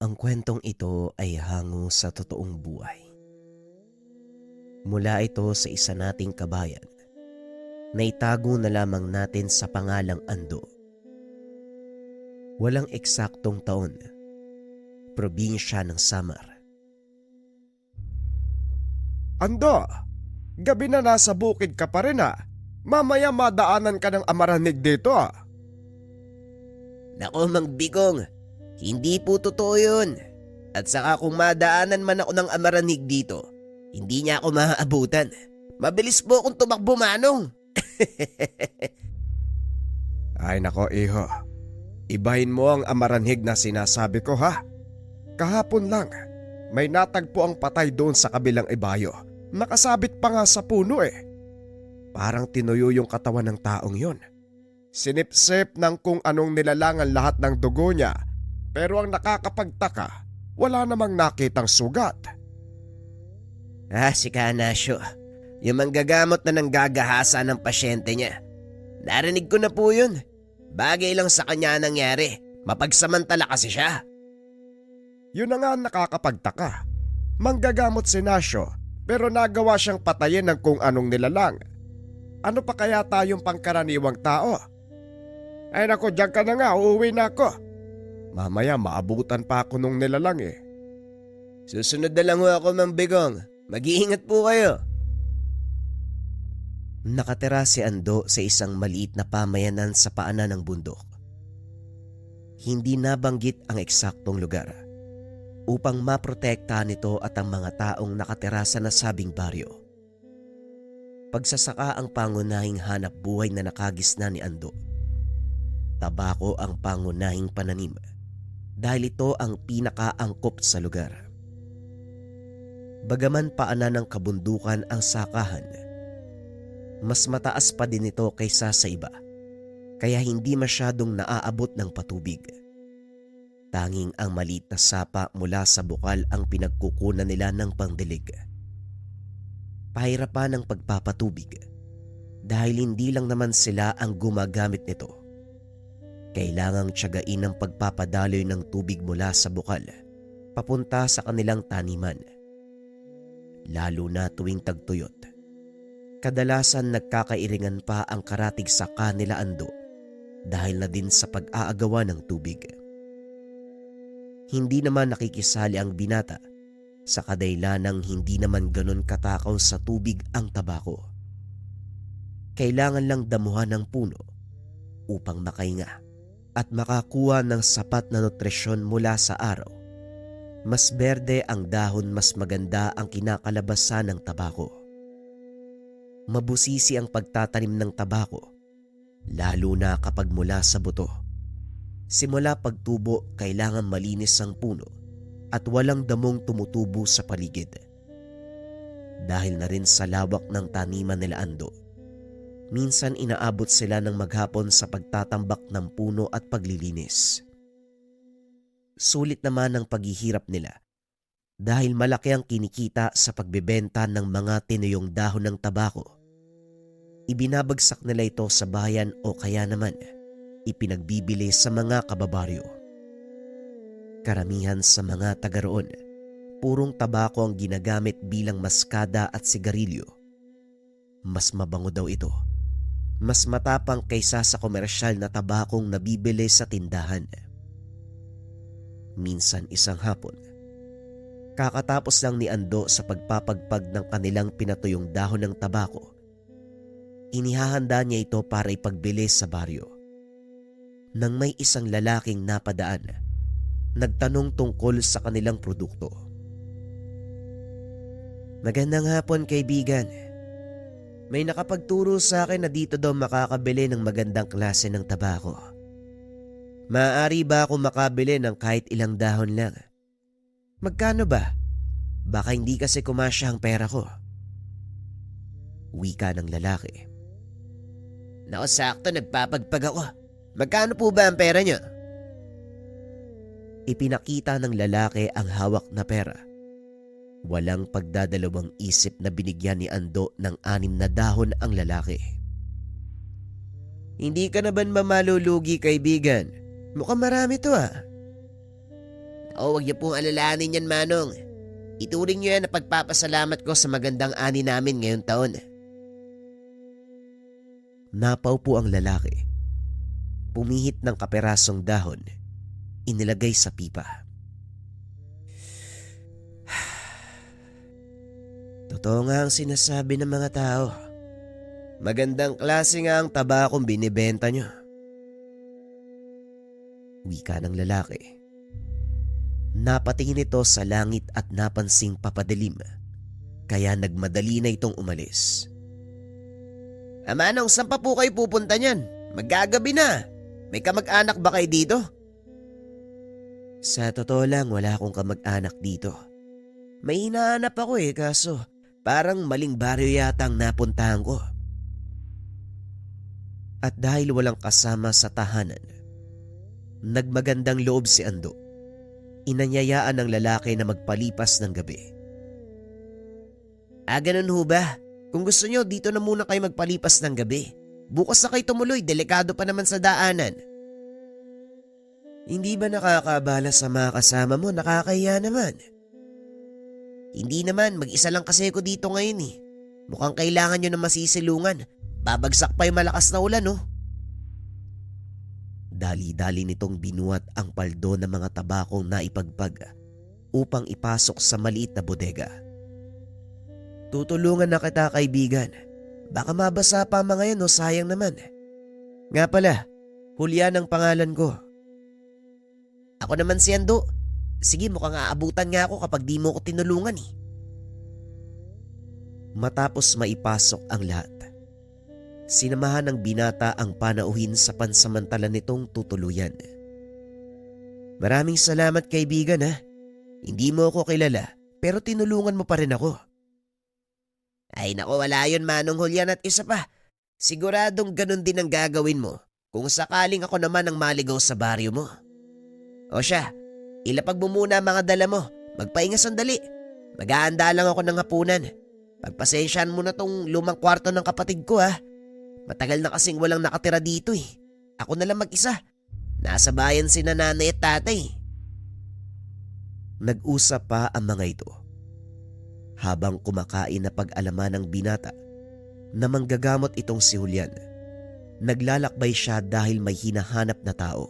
Ang kwentong ito ay hango sa totoong buhay. Mula ito sa isa nating kabayan na itago na lamang natin sa pangalang Ando. Walang eksaktong taon, probinsya ng Samar. Ando, gabi na nasa bukid ka pa rin Mamaya madaanan ka ng amaranig dito Nako Mang Bigong, hindi po totoo yun. At saka kung madaanan man ako ng amaranig dito, hindi niya ako maaabutan. Mabilis po akong tumakbo, Manong. Ay nako iho, ibahin mo ang amaranhig na sinasabi ko Kahapon lang, may natagpo ang patay doon sa kabilang ibayo. Nakasabit pa nga sa puno Parang tinuyo yung katawan ng taong yon. Sinipsip ng kung anong nilalangan lahat ng dugo niya, pero ang nakakapagtaka, wala namang nakitang sugat. Si Kanasyo, yung manggagamot na nanggagahasa ng pasyente niya. Narinig ko na po yun. Bagay lang sa kanya nangyari. Mapagsamantala kasi siya. Yun na nga ang nakakapagtaka. Manggagamot si Nasyo, pero nagawa siyang patayin ng kung anong nilalang. Ano pa kaya tayong pangkaraniwang tao? Ay nako, diyan ka na nga, uuwi na ako. Mamaya maabutan pa ako nung nilalang Susunod na lang ho ako, Mang Bigong. Mag-iingat po kayo. Nakatira si Ando sa isang maliit na pamayanan sa paanan ng bundok. Hindi nabanggit ang eksaktong lugar upang maprotektahan nito at ang mga taong nakatira sa nasabing baryo. Pagsasaka ang pangunahing hanap buhay na nakagisna ni Ando. Tabako ang pangunahing pananim dahil ito ang pinakaangkop sa lugar. Bagaman paanan ng kabundukan ang sakahan, mas mataas pa din ito kaysa sa iba, kaya hindi masyadong naaabot ng patubig. Tanging ang maliit na sapa mula sa bukal ang pinagkukunan nila ng pangdilig. Pahirapan ang pagpapatubig dahil hindi lang naman sila ang gumagamit nito. Kailangang tiyagain ang pagpapadaloy ng tubig mula sa bukal papunta sa kanilang taniman. Lalo na tuwing tagtuyot. Kadalasan nagkakairingan pa ang karatig saka nila Ando dahil na din sa pag-aagawa ng tubig. Hindi naman nakikisali ang binata sa kadailanang hindi naman ganon katakaw sa tubig ang tabako. Kailangan lang damuhan ng puno upang makahinga at makakuha ng sapat na nutrisyon mula sa araw. Mas berde ang dahon, mas maganda ang kinakalabasan ng tabako. Mabusisi ang pagtatanim ng tabako, lalo na kapag mula sa buto. Simula pagtubo, kailangan malinis ang puno at walang damong tumutubo sa paligid. Dahil na rin sa lawak ng taniman nila Ando, minsan inaabot sila ng maghapon sa pagtatambak ng puno at paglilinis. Sulit naman ang paghihirap nila dahil malaki ang kinikita sa pagbebenta ng mga tinuyong dahon ng tabako. Ibinabagsak nila ito sa bayan o kaya naman ipinagbibili sa mga kababaryo. Karamihan sa mga taga roon, purong tabako ang ginagamit bilang maskada at sigarilyo. Mas mabango daw ito. Mas matapang kaysa sa komersyal na tabakong nabibili sa tindahan. Minsan isang hapon, kakatapos lang ni Ando sa pagpapagpag ng kanilang pinatuyong dahon ng tabako, inihahanda niya ito para ipagbili sa baryo. Nang may isang lalaking napadaan, nagtanong tungkol sa kanilang produkto. Magandang hapon, kaibigan. May nakapagturo sa akin na dito daw makakabili ng magandang klase ng tabako. Maaari ba ako makabili ng kahit ilang dahon lang? Magkano ba? Baka hindi kasi kumasya ang pera ko. Wika ng lalaki. Naku, sakto, nagpapagpag ako. Magkano po ba ang pera niyo? Ipinakita ng lalaki ang hawak na pera. Walang pagdadalawang isip na binigyan ni Ando ng 6 na dahon ang lalaki. Hindi ka na ba mamalulugi, kaibigan? Mukhang marami to O wag niyo pong alalahanin yan, Manong. Ituring niyo yan na pagpapasalamat ko sa magandang ani namin ngayong taon. Napaupo ang lalaki. Pumihit ng kaperasong dahon. Inilagay sa pipa. Totoo nga ang sinasabi ng mga tao. Magandang klase nga ang tabakong binibenta nyo. Wika ng lalaki. Napatingin ito sa langit at napansing papadilim. Kaya nagmadali na itong umalis. Manong, saan pa po kayo pupunta niyan? Magagabi na. May kamag-anak ba kayo dito? Sa totoo lang, wala akong kamag-anak dito. May hinahanap ako kaso parang maling baryo yata ang napuntahan ko. At dahil walang kasama sa tahanan, nagmagandang loob si Ando. Inanyayaan ng lalaki na magpalipas ng gabi. Ganun ho ba? Kung gusto nyo, dito na muna kayo magpalipas ng gabi. Bukas na kayo tumuloy, delikado pa naman sa daanan. Hindi ba nakakabala sa mga kasama mo? Nakakahiya naman. Hindi naman, mag-isa lang kasi ako dito ngayon . Mukhang kailangan nyo na masisilungan. Babagsak pa yung malakas na ulan Dali-dali nitong binuhat ang paldo ng mga tabakong naipagpag upang ipasok sa maliit na bodega. Tutulungan na kita, kaibigan. Baka mabasa pa mga yan sayang naman. Nga pala, Julian ang pangalan ko. Ako naman si Ando. Sige, mukhang aabutan nga ako kapag di mo ko tinulungan . Matapos maipasok ang lahat, sinamahan ng binata ang panauhin sa pansamantala nitong tutuluyan. Maraming salamat, kaibigan . Hindi mo ako kilala pero tinulungan mo pa rin ako. Ay nako, wala yun, Manong Julian, at isa pa. Siguradong ganun din ang gagawin mo kung sakaling ako naman ang maligaw sa baryo mo. O siya, ilapag mo muna ang mga dala mo. Magpahinga sandali. Mag-aanda lang ako ng hapunan. Pagpasensyahan mo na tong lumang kwarto ng kapatid ko . Matagal na kasing walang nakatira dito . Ako na lang mag-isa. Nasa bayan si nanay at tatay. Nag-usap pa ang mga ito. Habang kumakain na pag-alaman ng binata na manggagamot itong si Julian, naglalakbay siya dahil may hinahanap na tao.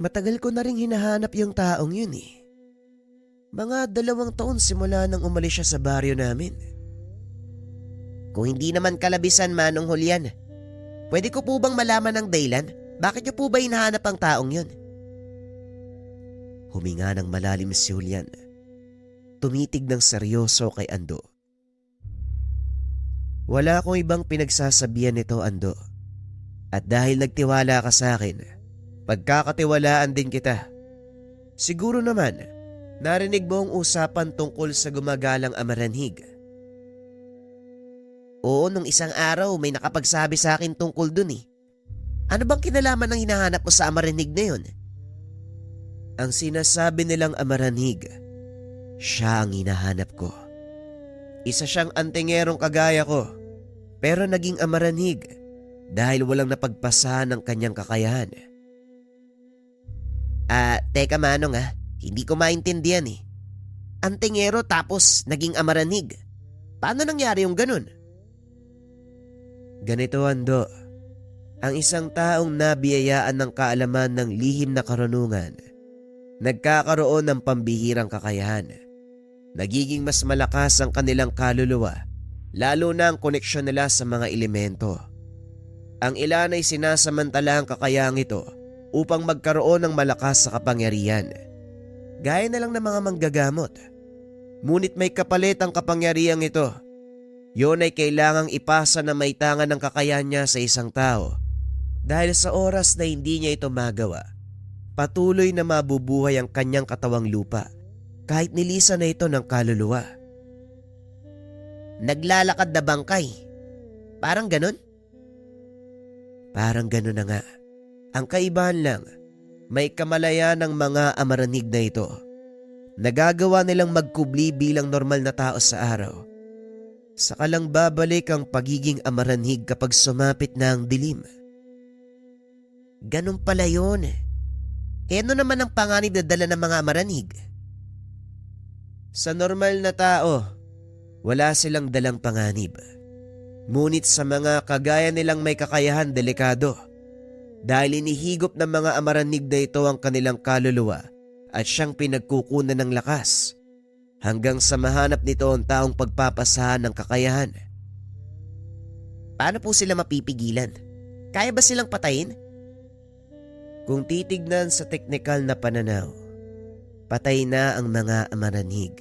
Matagal ko na rin hinahanap yung taong yun . Mga 2 taon simula nang umalis siya sa baryo namin. Kung hindi naman kalabisan, Manong Julian, pwede ko po bang malaman ang dahilan? Bakit niyo po ba hinahanap ang taong yun? Huminga ng malalim si Julian. Tumitig ng seryoso kay Ando. Wala akong ibang pinagsasabihan nito, Ando. At dahil nagtiwala ka sa akin, pagkakatiwalaan din kita. Siguro naman, narinig mo ang usapan tungkol sa gumagalang amaranhig. Oo, nung isang araw may nakapagsabi sa akin tungkol dun . Ano bang kinalaman ng hinahanap mo sa amaranhig na yun? Ang sinasabi nilang amaranhig, siya ang hinahanap ko. Isa siyang antingerong kagaya ko, pero naging amaranhig dahil walang napagpasahan ng kanyang kakayahan. Teka, Manong hindi ko maintindihan . Antingero tapos naging amaranhig. Paano nangyari yung ganun? Ganito, Ando. Ang isang taong nabiyayaan ng kaalaman ng lihim na karunungan, nagkakaroon ng pambihirang kakayahan. Nagiging mas malakas ang kanilang kaluluwa, lalo na ang koneksyon nila sa mga elemento. Ang ilan ay sinasamantala ang kakayahang ito upang magkaroon ng malakas sa kapangyarihan. Gaya na lang ng mga manggagamot. Ngunit may kapalit ang kapangyarihang ito. Yun ay kailangang ipasa na may tangan ng kakayahan niya sa isang tao. Dahil sa oras na hindi niya ito magawa, patuloy na mabubuhay ang kanyang katawang lupa kahit nilisan na ito ng kaluluwa. Naglalakad na bangkay. Parang ganun? Parang ganun na nga. Ang kaibahan lang, may kamalayan ng mga amaranig na ito. Nagagawa nilang magkubli bilang normal na tao sa araw. Saka lang babalik ang pagiging amaranhig kapag sumapit na ang dilim. Ganun pala yun. Ano naman ang panganib na dala ng mga amaranig? Sa normal na tao, wala silang dalang panganib. Ngunit sa mga kagaya nilang may kakayahan delikado, dahil inihigop ng mga amaranig na ito ang kanilang kaluluwa at siyang pinagkukunan ng lakas hanggang sa mahanap nito ang taong pagpapasahan ng kakayahan. Paano po sila mapipigilan? Kaya ba silang patayin? Kung titignan sa teknikal na pananaw, patay na ang mga amaranig.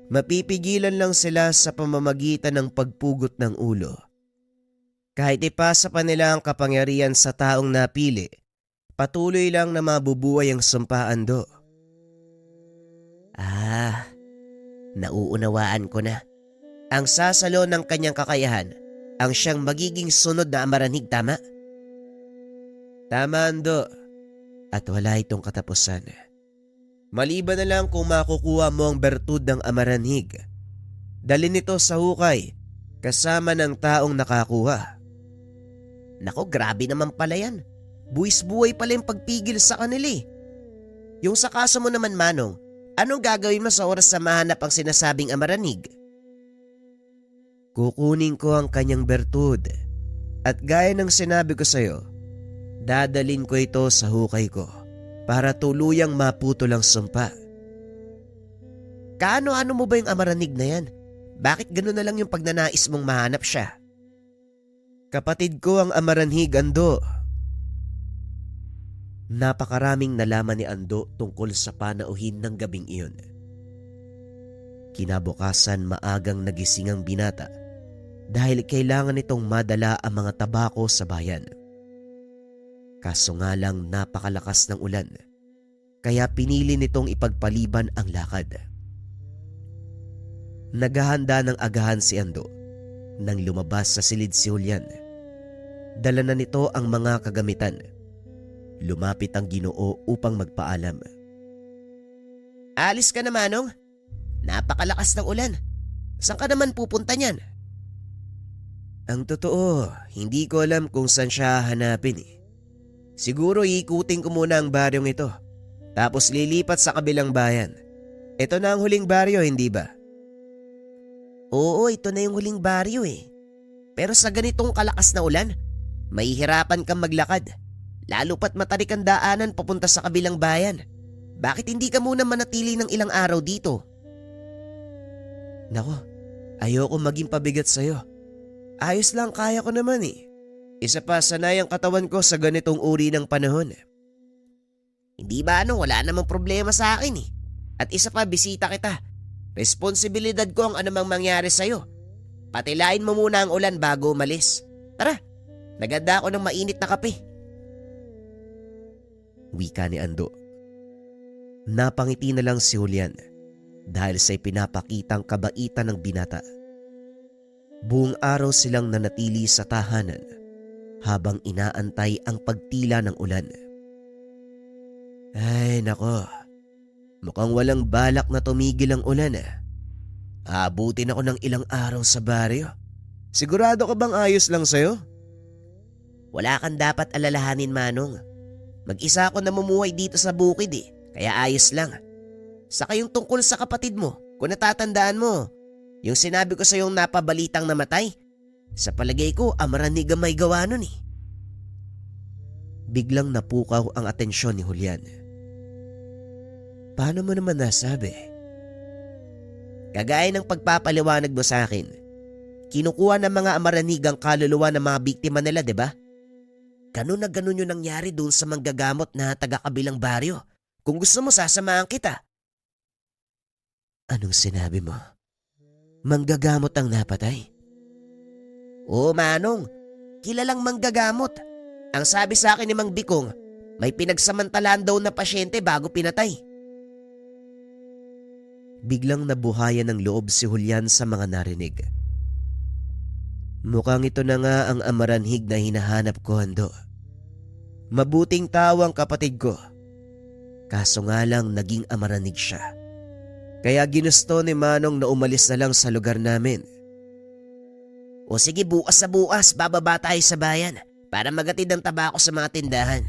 Mapipigilan lang sila sa pamamagitan ng pagpugot ng ulo. Kahit ipasa pa nila ang kapangyarihan sa taong napili, patuloy lang na mabubuhay ang sumpaan do. Nauunawaan ko na. Ang sasalo ng kanyang kakayahan ang siyang magiging sunod na amaranig, tama? Tama, Ando. At wala itong katapusan. Maliban na lang kung makukuha mo ang bertud ng amaranhig. Dalhin ito sa hukay kasama ng taong nakakuha. Nako, grabe naman pala yan. Buwis-buhay pala yung pagpigil sa kanila eh. Yung sa kaso mo naman, Manong, anong gagawin mo sa oras na mahanap ang sinasabing amaranig? Kukunin ko ang kanyang bertud at gaya ng sinabi ko sa'yo, dadalin ko ito sa hukay ko para tuluyang maputol ang sumpa. Kaano-ano mo ba yung amaranig na yan? Bakit gano'n na lang yung pagnanais mong mahanap siya? Kapatid ko ang amaranhig, Ando. Napakaraming nalaman ni Ando tungkol sa panauhin ng gabing iyon. Kinabukasan maagang nagising ang binata dahil kailangan nitong madala ang mga tabako sa bayan. Kaso nga lang napakalakas ng ulan, kaya pinili nitong ipagpaliban ang lakad. Naghahanda ng agahan si Ando nang lumabas sa silid si Julian. Dala na nito ang mga kagamitan. Lumapit ang Ginoo upang magpaalam. Alis ka na, Manong. Napakalakas ng ulan. Saan ka naman pupunta niyan? Ang totoo, hindi ko alam kung saan siya hanapin eh. Siguro iikutin ko muna ang baryong ito, tapos lilipat sa kabilang bayan. Ito na ang huling baryo, hindi ba? Oo, ito na yung huling baryo eh. Pero sa ganitong kalakas na ulan, mahihirapan kang maglakad. Lalo pat matarik ang daanan papunta sa kabilang bayan. Bakit hindi ka muna manatili ng ilang araw dito? Nako, ayoko maging pabigat sa'yo. Ayos lang, kaya ko naman eh. Isa pa, sanay ang katawan ko sa ganitong uri ng panahon. Hindi ba wala namang problema sa akin eh. At isa pa, bisita kita. Responsibilidad ko ang anumang mangyari sa'yo. Patilain mo muna ang ulan bago umalis. Tara, naganda ako ng mainit na kape. Wika ni Ando. Napangiti na lang si Julian dahil sa ipinapakitang kabaitan ng binata. Buong araw silang nanatili sa tahanan habang inaantay ang pagtila ng ulan. Ay nako, mukhang walang balak na tumigil ang ulan ah. Aabutin ako ng ilang araw sa baryo. Sigurado ka bang ayos lang sa'yo? Wala kang dapat alalahanin, Manong. Mag-isa ako namumuhay dito sa bukid eh, kaya ayos lang. Saka yung tungkol sa kapatid mo, kung natatandaan mo, yung sinabi ko sa yung napabalitang namatay, sa palagay ko amaranig ang may gawa nun eh. Biglang napukaw ang atensyon ni Julian. Paano mo naman nasabi? Kagaya ng pagpapaliwanag mo sa akin, kinukuha ng mga amaranig ang kaluluwa ng mga biktima nila, di ba? Ganun na ganun yung nangyari doon sa manggagamot na taga-kabilang baryo. Kung gusto mo, sasamahan kita. Anong sinabi mo? Manggagamot ang napatay? Oo, Manong. Kilalang manggagamot. Ang sabi sa akin ni Mang Bikong, may pinagsamantalaan daw na pasyente bago pinatay. Biglang nabuhayan ng loob si Julian sa mga narinig. Mukhang ito na nga ang amaranhig na hinahanap ko, Ando. Mabuting tao ang kapatid ko. Kaso nga lang naging amaranig siya. Kaya ginusto ni Manong na umalis na lang sa lugar namin. O sige, bukas sa bukas bababa tayo sa bayan para magatid ang tabako sa mga tindahan.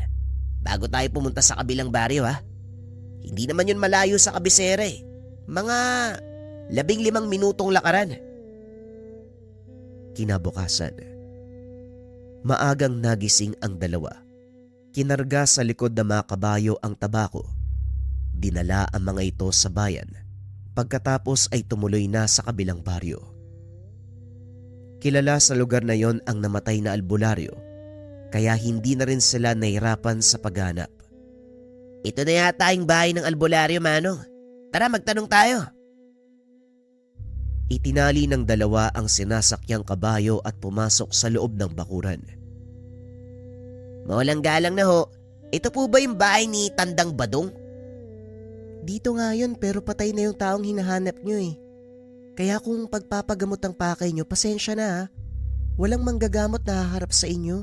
bago tayo pumunta sa kabilang baryo ha. Hindi naman yun malayo sa kabisera eh. Mga 15 minutong lakaran. Kinabukasan, maagang nagising ang dalawa. Kinarga sa likod ng mga kabayo ang tabako. Dinala ang mga ito sa bayan. Pagkatapos ay tumuloy na sa kabilang baryo. Kilala sa lugar na yon ang namatay na albularyo, kaya hindi na rin sila nahirapan sa paghanap. Ito na yata yung bahay ng albularyo, Manong. Tara, magtanong tayo. Itinali ng dalawa ang sinasakyang kabayo at pumasok sa loob ng bakuran. Maulang galang na ho, ito po ba yung bahay ni Tandang Badong? Dito nga yun pero patay na yung taong hinahanap nyo eh. Kaya kung pagpapagamot ang pakay nyo, pasensya na ha. Walang manggagamot na haharap sa inyo.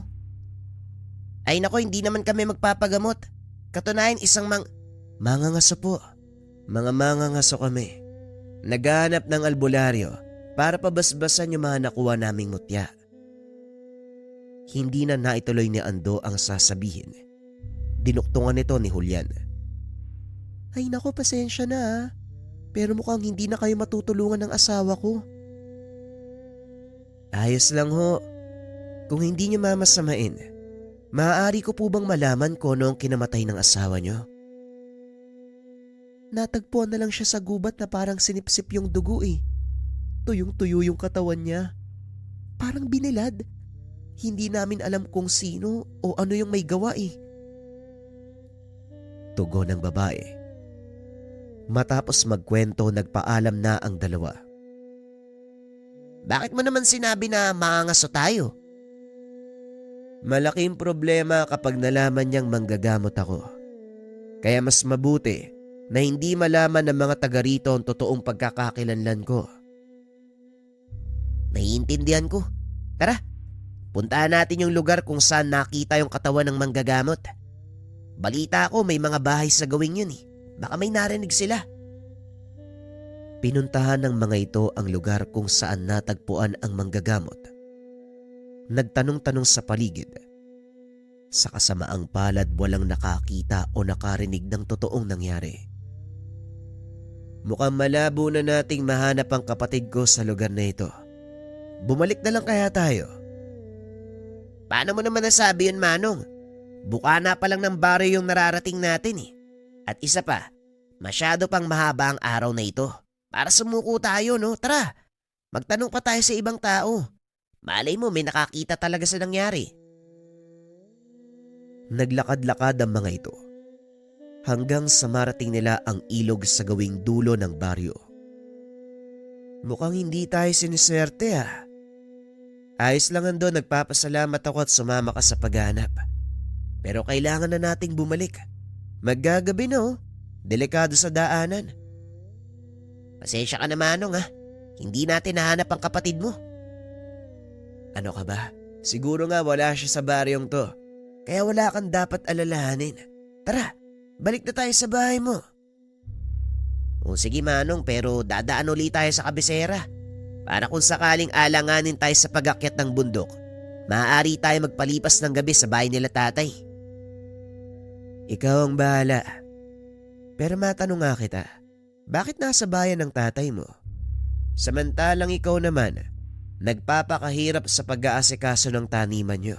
Ay nako, hindi naman kami magpapagamot. Katunayan isang mangangaso po. Mga mangangaso kami. Naghahanap ng albularyo para pabasbasan yung mga nakuha naming mutya. Hindi na naituloy ni Ando ang sasabihin. Dinuktungan nito ni Julian. Ay nako, pasensya na ha. Pero mukhang hindi na kayo matutulungan ng asawa ko. Ayos lang ho. Kung hindi niyo mamasamain, maaari ko po bang malaman kung ano ang kinamatay ng asawa niyo? Natagpuan na lang siya sa gubat na parang sinipsip yung dugo eh. Tuyong-tuyo yung katawan niya. Parang binilad. Hindi namin alam kung sino o ano yung may gawa eh. Tugon ng babae. Matapos magkwento, nagpaalam na ang dalawa. Bakit mo naman sinabi na maangaso tayo? Malaking problema kapag nalaman niyang manggagamot ako. Kaya mas mabuti na hindi malaman ng mga taga rito ang totoong pagkakakilanlan ko. Naiintindihan ko. Tara, puntahan natin yung lugar kung saan nakita yung katawan ng manggagamot. Balita ko may mga bahay sa gawing yun eh. Baka may narinig sila. Pinuntahan ng mga ito ang lugar kung saan natagpuan ang manggagamot. Nagtanong-tanong sa paligid. Sa kasamaang palad, walang nakakita o nakarinig ng totoong nangyari. Mukhang malabo na nating mahanap ang kapatid ko sa lugar na ito. Bumalik na lang kaya tayo? Paano mo naman nasabi yun, Manong? Bukana pa lang ng baryo yung nararating natin eh. At isa pa, masyado pang mahaba ang araw na ito. Para sumuko tayo, no? Tara, magtanong pa tayo sa ibang tao. Malay mo may nakakita talaga sa nangyari. Naglakad-lakad ang mga ito. Hanggang sa marating nila ang ilog sa gawing dulo ng baryo. Mukhang hindi tayo siniswerte ah. Ayos lang Ando, nagpapasalamat ako at sumama ka sa paghanap. Pero kailangan na nating bumalik. Maggagabi na oh. Delikado sa daanan. Pasensya ka na Manong ha. Hindi natin nahanap ang kapatid mo. Ano ka ba? Siguro nga wala siya sa baryong to. Kaya wala kang dapat alalahanin. Tara, balik na tayo sa bahay mo. O sige Manong, pero dadaan ulit tayo sa kabisera. Para kung sakaling alanganin tayo sa pag-akyat ng bundok, maaari tayo magpalipas ng gabi sa bahay nila tatay. Ikaw ang bahala. Pero matanong nga kita, bakit nasa bayan ng tatay mo? Samantalang ikaw naman, nagpapakahirap sa pag-aasikaso ng taniman nyo.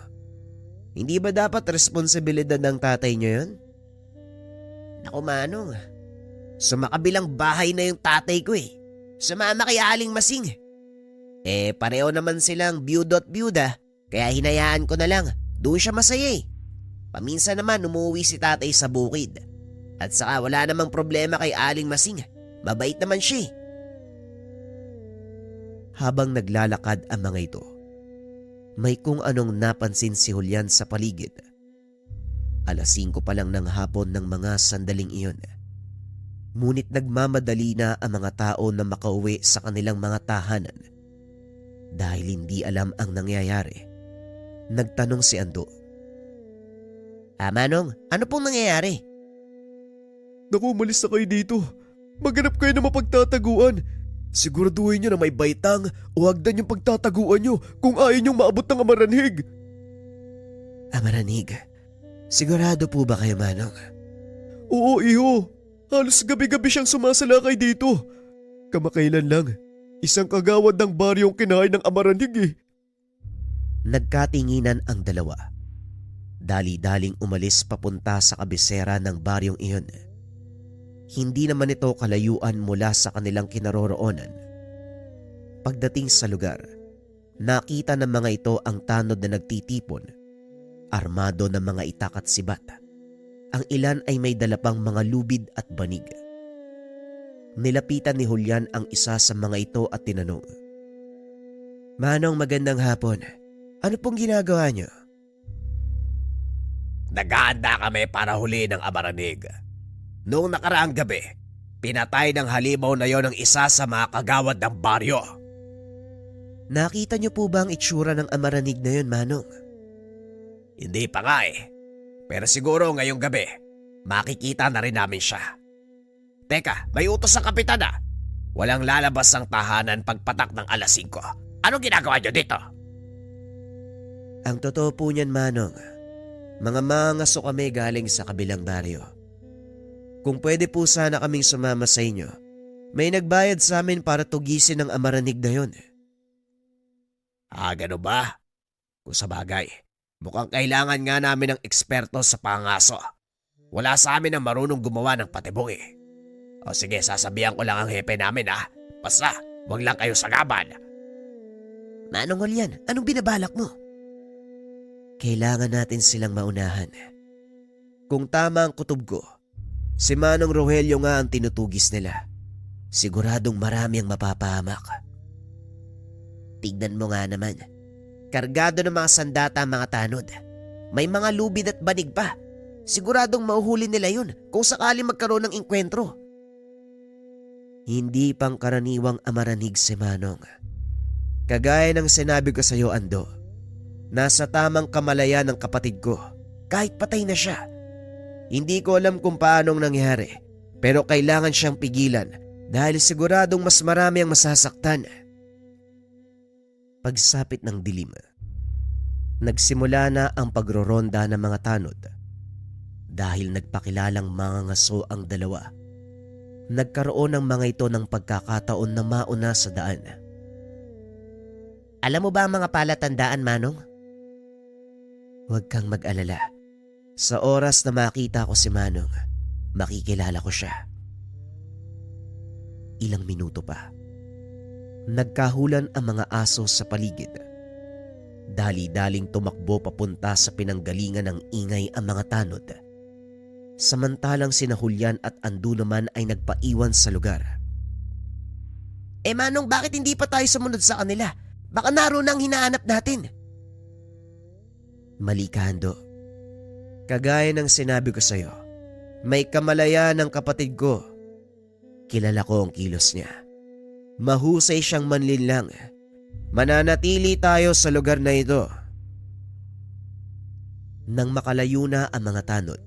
Hindi ba dapat responsibilidad ng tatay nyo yun? Naku Manong, sumakabilang bahay na yung tatay ko eh. Sumama kay Aling Masing. Pareho naman silang biyudo at biyuda, kaya hinayaan ko na lang. Doon siya masaya eh. Paminsan naman umuwi si tatay sa bukid. At saka wala namang problema kay Aling Masing. Mabait naman siya eh. Habang naglalakad ang mga ito, may kung anong napansin si Julian sa paligid. 5:00 pa lang ng hapon ng mga sandaling iyon. Ngunit nagmamadali na ang mga tao na makauwi sa kanilang mga tahanan. Dahil hindi alam ang nangyayari, nagtanong si Ando. Manong, ano pong nangyayari? Naku, umalis na kayo dito. Maghanap kayo ng mapagtataguan. Siguraduhin nyo na may baitang o hagdan yung pagtataguan nyo kung ayaw nyong maabot ng amaranhig. Amaranhig? Sigurado po ba kayo, Manong? Oo, iho. Halos gabi-gabi siyang sumasalakay dito. Kamakailan lang, isang kagawad ng baryong kinain ng Amaranig eh. Nagkatinginan ang dalawa. Dali-daling umalis papunta sa kabisera ng baryong iyon. Hindi naman ito kalayuan mula sa kanilang kinaroroonan. Pagdating sa lugar, nakita ng mga ito ang tanod na nagtitipon, armado ng mga itak at sibat. Ang ilan ay may dala pang mga lubid at banig. Nilapitan ni Julian ang isa sa mga ito at tinanong, "Manong, magandang hapon. Ano pong ginagawa niyo?" Naghahanda kami para huli ng Amaranig. Noong nakaraang gabi, pinatay ng halimaw na yon ang isa sa mga kagawad ng baryo. Nakita niyo po ba ang itsura ng Amaranig na yun, Manong? Hindi pa nga eh. Pero siguro ngayong gabi, makikita na rin namin siya. Teka, may utos sa kapitan ah. Walang lalabas ang tahanan pagpatak ng alas 5. Anong ginagawa niyo dito? Ang totoo po niyan, Manong, mga mangaso kami galing sa kabilang baryo. Kung pwede po sana kaming sumama sa inyo, may nagbayad sa amin para tugisin ang Amaranig na yon. Gano ba? Kung sa bagay, mukhang kailangan nga namin ng eksperto sa pangaso. Wala sa amin ang marunong gumawa ng patibong eh. O sige, sasabihan ko lang ang hepe namin ah. Basta, wag lang kayo sagaban. Manong Julian, anong binabalak mo? Kailangan natin silang maunahan. Kung tama ang kutob ko, si Manong Rogelio nga ang tinutugis nila. Siguradong marami ang mapapahamak. Tignan mo nga naman. Kargado ng mga sandata ang mga tanod. May mga lubid at banig pa. Siguradong mauhuli nila yun kung sakali magkaroon ng inkwentro. Hindi pang karaniwang Amaranig si Manong. Kagaya ng sinabi ko sa iyo, Ando, nasa tamang kamalayan ng kapatid ko kahit patay na siya. Hindi ko alam kung paanong nangyari, pero kailangan siyang pigilan dahil siguradong mas marami ang masasaktan. Pagsapit ng dilim, nagsimula na ang pagroronda ng mga tanod. Dahil nagpakilalang mga ngaso ang dalawa, nagkaroon ng mga ito ng pagkakataon na mauna sa daan. Alam mo ba ang mga palatandaan, Manong? Huwag kang mag-alala. Sa oras na makita ko si Manong, makikilala ko siya. Ilang minuto pa. Nagkahulan ang mga aso sa paligid. Dali-daling tumakbo papunta sa pinanggalingan ng ingay ang mga tanod. Samantalang sina Julian at Ando naman ay nagpaiwan sa lugar. Manong, bakit hindi pa tayo sumunod sa kanila? Baka naroon ang hinahanap natin. Mali ka, Ando. Kagaya ng sinabi ko sa'yo, may kamalayan ng kapatid ko. Kilala ko ang kilos niya. Mahusay siyang manlinlang. Mananatili tayo sa lugar na ito. Nang makalayo na ang mga tanod,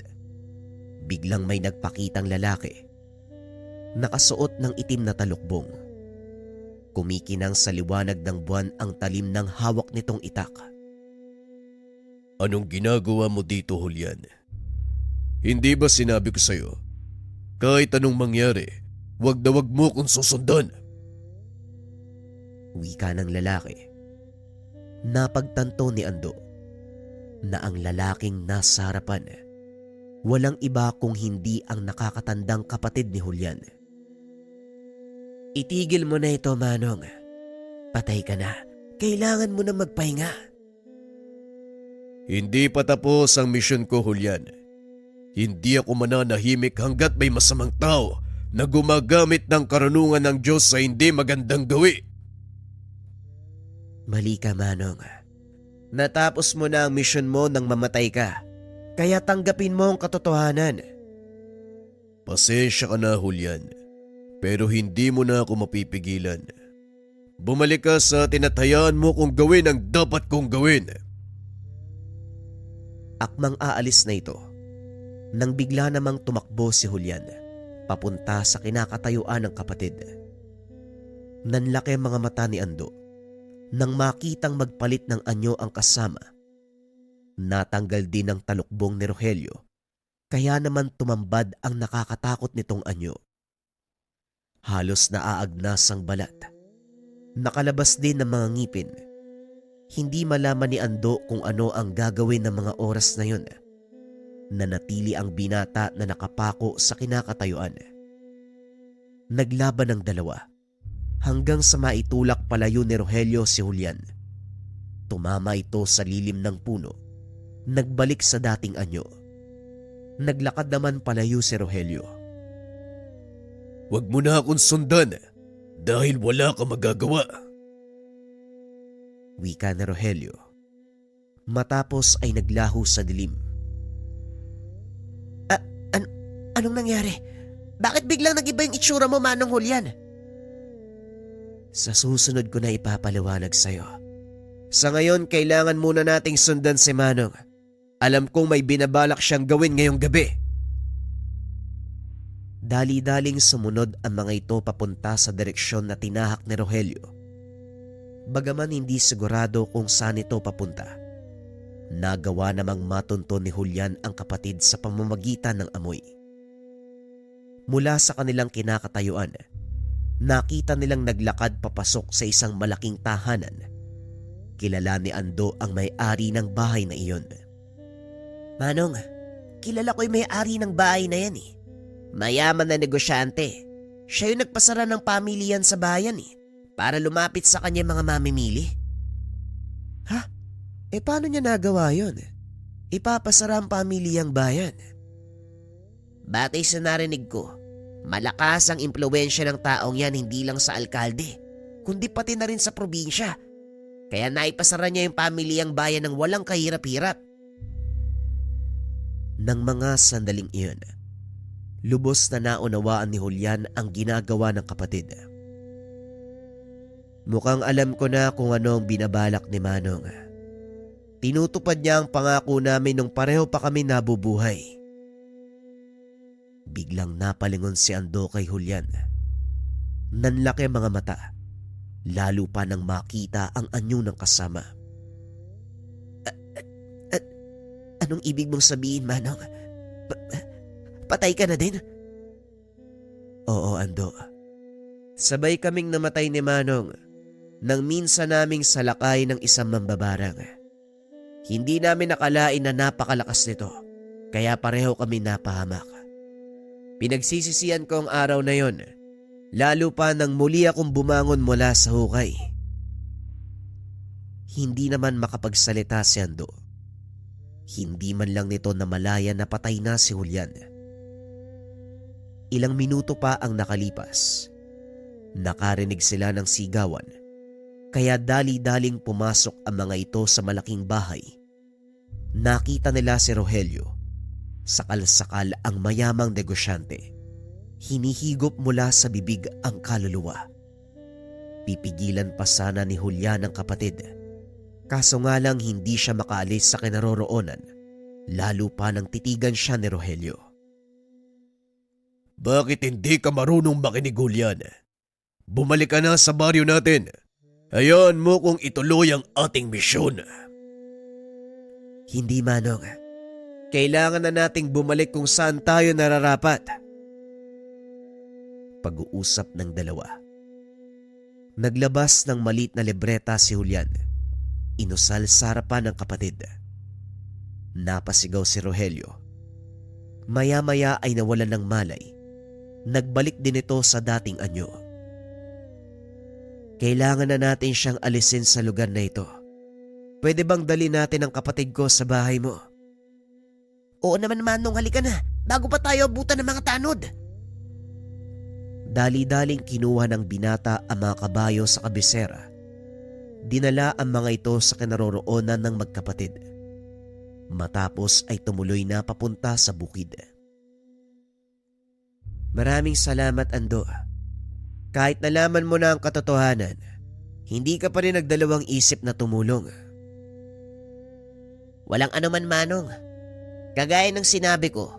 biglang may nagpakitang lalaki. Nakasuot ng itim na talukbong. Kumikinang sa liwanag ng buwan ang talim ng hawak nitong itak. Anong ginagawa mo dito, Julian? Hindi ba sinabi ko sa'yo, kahit anong mangyari, wag na wag mo kong susundan? Wika ng lalaki. Napagtanto ni Ando na ang lalaking nasa harapan walang iba kung hindi ang nakakatandang kapatid ni Julian. Itigil mo na ito, Manong. Patay ka na. Kailangan mo na magpahinga. Hindi pa tapos ang misyon ko, Julian. Hindi ako mananahimik hanggat may masamang tao na gumagamit ng karunungan ng Diyos sa hindi magandang gawi. Mali ka, Manong. Natapos mo na ang misyon mo nang mamatay ka. Kaya tanggapin mo ang katotohanan. Pasensya ka na, Julian. Pero hindi mo na ako mapipigilan. Bumalik ka sa tinatayaan mo kung gawin ang dapat kong gawin. Akmang aalis na ito nang bigla namang tumakbo si Julian papunta sa kinakatayuan ng kapatid. Nanlaki ang mga mata ni Ando nang makitang magpalit ng anyo ang kasama. Natanggal din ang talukbong ni Rogelio, kaya naman tumambad ang nakakatakot nitong anyo. Halos naaagnas ang balat. Nakalabas din ng mga ngipin. Hindi malaman ni Ando kung ano ang gagawin ng mga oras na yun. Nanatili ang binata na nakapako sa kinakatayuan. Naglaban ang dalawa hanggang sa maitulak palayo ni Rogelio si Julian. Tumama ito sa lilim ng puno. Nagbalik sa dating anyo. Naglakad naman palayo si Rogelio. Huwag mo na akong sundan dahil wala ka magagawa. Wika ni Rogelio. Matapos ay naglaho sa dilim. Anong nangyari? Bakit biglang nag-iba yung itsura mo, Manong Julian? Sa susunod ko na ipapaliwanag sa'yo. Sa ngayon, kailangan muna nating sundan si Manong. Alam kong may binabalak siyang gawin ngayong gabi. Dali-daling sumunod ang mga ito papunta sa direksyon na tinahak ni Rogelio. Bagaman hindi sigurado kung saan ito papunta, nagawa namang matunton ni Julian ang kapatid sa pamamagitan ng amoy. Mula sa kanilang kinakatayuan, nakita nilang naglakad papasok sa isang malaking tahanan. Kilala ni Ando ang may-ari ng bahay na iyon. Manong, kilala ko yung may-ari ng bahay na yan eh. Mayaman na negosyante. Siya yung nagpasara ng pamilyan sa bayan eh, para lumapit sa kanya mga mamimili. Ha? Paano niya nagawa yun? Ipapasara ang pamilyang bayan. Batay sa narinig ko, malakas ang impluwensya ng taong yan hindi lang sa alkalde, kundi pati na rin sa probinsya. Kaya naipasara niya yung pamilyang bayan ng walang kahirap-hirap. Nang mga sandaling iyon, lubos na naunawaan ni Julian ang ginagawa ng kapatid. Mukhang alam ko na kung ano ang binabalak ni Manong. Tinutupad niya ang pangako namin nung pareho pa kami nabubuhay. Biglang napalingon si Ando kay Julian. Nanlaki mga mata, lalo pa nang makita ang anyo ng kasama. Anong ibig mong sabihin, Manong? Patay ka na din? Oo, Ando. Sabay kaming namatay ni Manong nang minsan naming salakay ng isang mambabarang. Hindi namin nakalain na napakalakas nito, kaya pareho kami napahamak. Pinagsisisihan ko ang araw na yon, lalo pa nang muli akong bumangon mula sa hukay. Hindi naman makapagsalita si Ando. Hindi man lang nito namalaya na patay na si Julian. Ilang minuto pa ang nakalipas. Nakarinig sila ng sigawan, kaya dali-daling pumasok ang mga ito sa malaking bahay. Nakita nila si Rogelio. Sakal-sakal ang mayamang negosyante. Hinihigop mula sa bibig ang kaluluwa. Pipigilan pa sana ni Julian ang kapatid. Kaso nga lang hindi siya makaalis sa kinaroroonan, lalo pa nang titigan siya ni Rogelio. Bakit hindi ka marunong makinig, Julian? Bumalik ka na sa baryo natin. Hayaan mo kung ituloy ang ating misyon. Hindi, Manong. Kailangan na nating bumalik kung saan tayo nararapat. Pag-uusap ng dalawa. Naglabas ng maliit na libreta si Julian. Inusal sa harapan ng kapatid. Napasigaw si Rogelio. Maya-maya ay nawalan ng malay. Nagbalik din ito sa dating anyo. Kailangan na natin siyang alisin sa lugar na ito. Pwede bang dali natin ang kapatid ko sa bahay mo? Oo naman, Manong, halika na, bago pa tayo abutan ng mga tanod. Dali-daling kinuha ng binata ang mga kabayo sa kabisera. Dinala ang mga ito sa kinaroroonan ng magkapatid. Matapos ay tumuloy na papunta sa bukid. Maraming salamat, Ando. Kahit nalaman mo na ang katotohanan, hindi ka pa rin nagdalawang isip na tumulong. Walang anuman, Manong. Kagaya ng sinabi ko,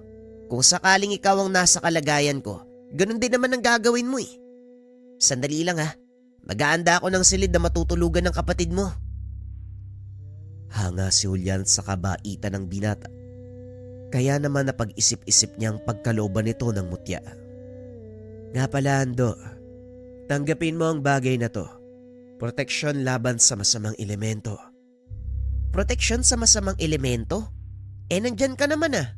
kung sakaling ikaw ang nasa kalagayan ko, ganun din naman ang gagawin mo eh. Sandali lang ha, mag-aanda ako ng silid na matutulugan ng kapatid mo. Hanga si Julian sa kabaitan ng binata. Kaya naman napag-isip-isip niyang pagkalooban nito ng mutya. Nga pala, Ando, tanggapin mo ang bagay na to. Proteksyon laban sa masamang elemento. Proteksyon sa masamang elemento? Nandyan ka naman ah.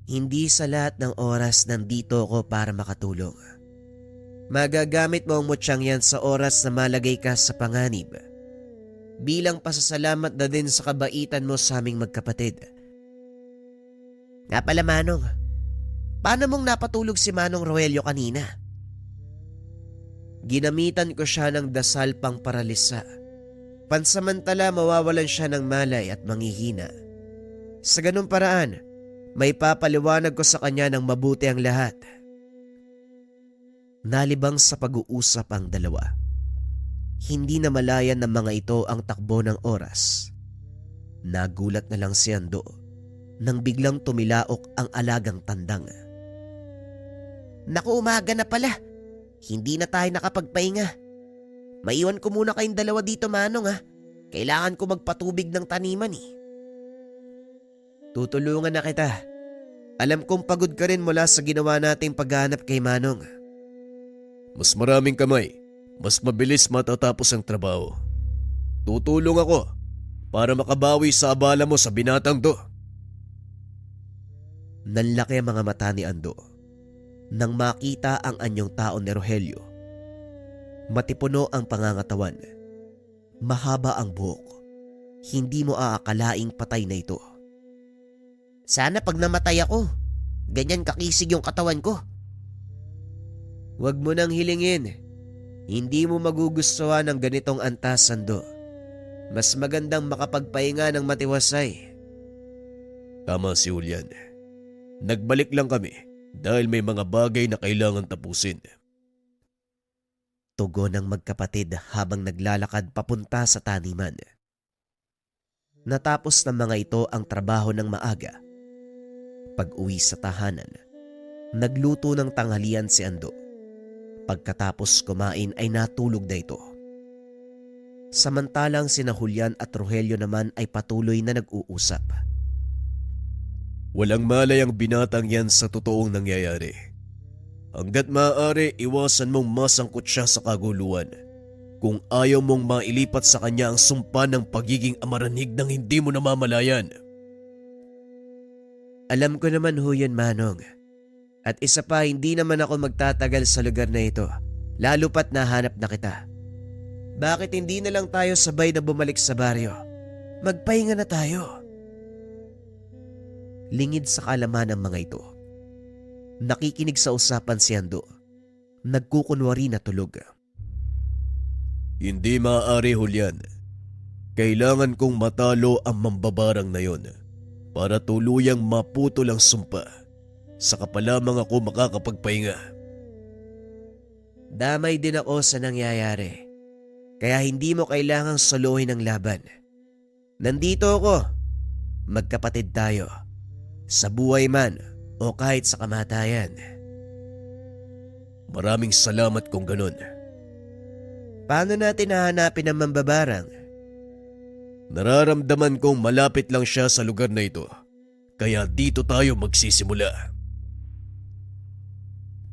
Hindi sa lahat ng oras nandito ako para makatulong. Magagamit mo ang mutyang yan sa oras na malagay ka sa panganib. Bilang pasasalamat na din sa kabaitan mo sa aming magkapatid. Nga pala, Manong, paano mong napatulog si Manong Rogelio kanina? Ginamitan ko siya ng dasal pang paralisa. Pansamantala mawawalan siya ng malay at manghihina. Sa ganung paraan, may papaliwanag ko sa kanya ng mabuti ang lahat. Nalibang sa pag-uusap ang dalawa. Hindi na malayan ng mga ito ang takbo ng oras. Nagulat na lang si Ando nang biglang tumilaok ang alagang tandang. Naku, umaga na pala. Hindi na tayo nakapagpahinga. Maiwan ko muna kayong dalawa dito, Manong ha. Kailangan ko magpatubig ng taniman eh. Tutulungan na kita. Alam kong pagod ka rin mula sa ginawa nating paghahanap kay Manong. Mas maraming kamay, mas mabilis matatapos ang trabaho. Tutulong ako para makabawi sa abala mo sa binatang to. Nanlaki ang mga mata ni Ando nang makita ang anyong taon ni Rogelio. Matipuno ang pangangatawan. Mahaba ang buhok. Hindi mo aakalaing patay na ito. Sana pag namatay ako, ganyan kakisig yung katawan ko. Huwag mo nang hilingin. Hindi mo magugustuhan ng ganitong antas, Ando. Mas magandang makapagpahinga ng matiwasay. Tama si Julian. Nagbalik lang kami dahil may mga bagay na kailangan tapusin. Tugon ng magkapatid habang naglalakad papunta sa taniman. Natapos ng mga ito ang trabaho ng maaga. Pag-uwi sa tahanan, nagluto ng tanghalian si Ando. Pagkatapos kumain ay natulog na ito. Samantalang sina Julian at Rogelio naman ay patuloy na nag-uusap. Walang malay ang binatang yan sa totoong nangyayari. Hanggat maaari, iwasan mong masangkot siya sa kaguluhan. Kung ayaw mong mailipat sa kanya ang sumpa ng pagiging amaranig ng hindi mo namamalayan. Alam ko naman ho yun, Manong. At isa pa, hindi naman ako magtatagal sa lugar na ito, lalo pat nahanap na kita. Bakit hindi na lang tayo sabay na bumalik sa baryo? Magpahinga na tayo. Lingid sa kalaman ng mga ito. Nakikinig sa usapan si Ando. Nagkukunwari na tulog. Hindi maaari, Julian. Kailangan kong matalo ang mambabarang na yon para tuluyang maputol ang sumpa. Saka pa lamang ako makakapagpahinga. Damay din ako sa nangyayari. Kaya hindi mo kailangang solohin ang laban. Nandito ako. Magkapatid tayo. Sa buhay man o kahit sa kamatayan. Maraming salamat kung ganun. Paano natin hahanapin ang mambabarang? Nararamdaman kong malapit lang siya sa lugar na ito. Kaya dito tayo magsisimula.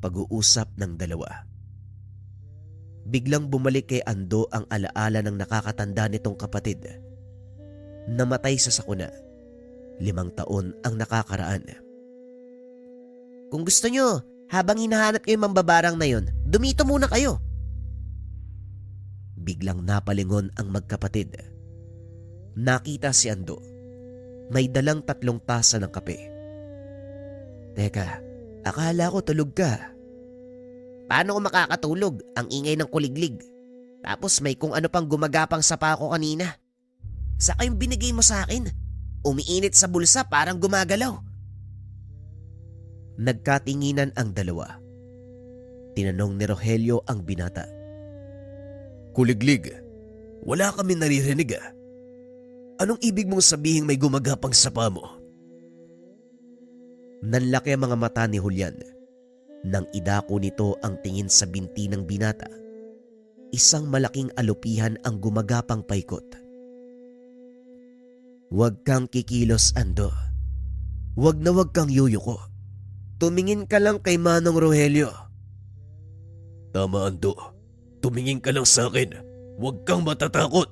Pag-uusap ng dalawa. Biglang bumalik kay Ando ang alaala ng nakakatanda nitong kapatid. Namatay sa sakuna. 5 taon ang nakakaraan. Kung gusto nyo, habang hinahanap kayo mambabarang na yon, dumito muna kayo. Biglang napalingon ang magkapatid. Nakita si Ando. May dalang 3 tasa ng kape. Teka, akala ko tulog ka. Paano ko makakatulog? Ang ingay ng kuliglig. Tapos may kung ano pang gumagapang sa pako kanina. Saka yung binigay mo sa akin, umiinit sa bulsa parang gumagalaw. Nagkatinginan ang dalawa. Tinanong ni Rogelio ang binata. Kuliglig, wala kami naririnig ah. Anong ibig mong sabihin may gumagapang sa paa mo? Nanlaki ang mga mata ni Julian nang idako nito ang tingin sa binti ng binata. Isang malaking alupihan ang gumagapang paikot. Huwag kang kikilos, Ando. Huwag na huwag kang yuyuko. Tumingin ka lang kay Manong Rogelio. Tama, Ando. Tumingin ka lang sa akin. Huwag kang matatakot.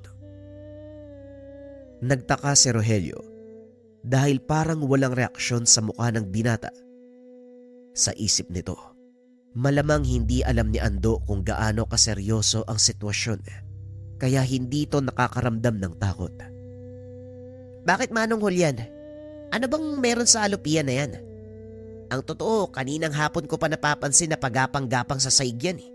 Nagtaka si Rogelio dahil parang walang reaksyon sa mukha ng binata. Sa isip nito, malamang hindi alam ni Ando kung gaano kaseryoso ang sitwasyon, kaya hindi ito nakakaramdam ng takot. Bakit, Manong Julian? Ano bang meron sa alupian na yan? Ang totoo, kaninang hapon ko pa napapansin na pagapang-gapang sa saig yan eh.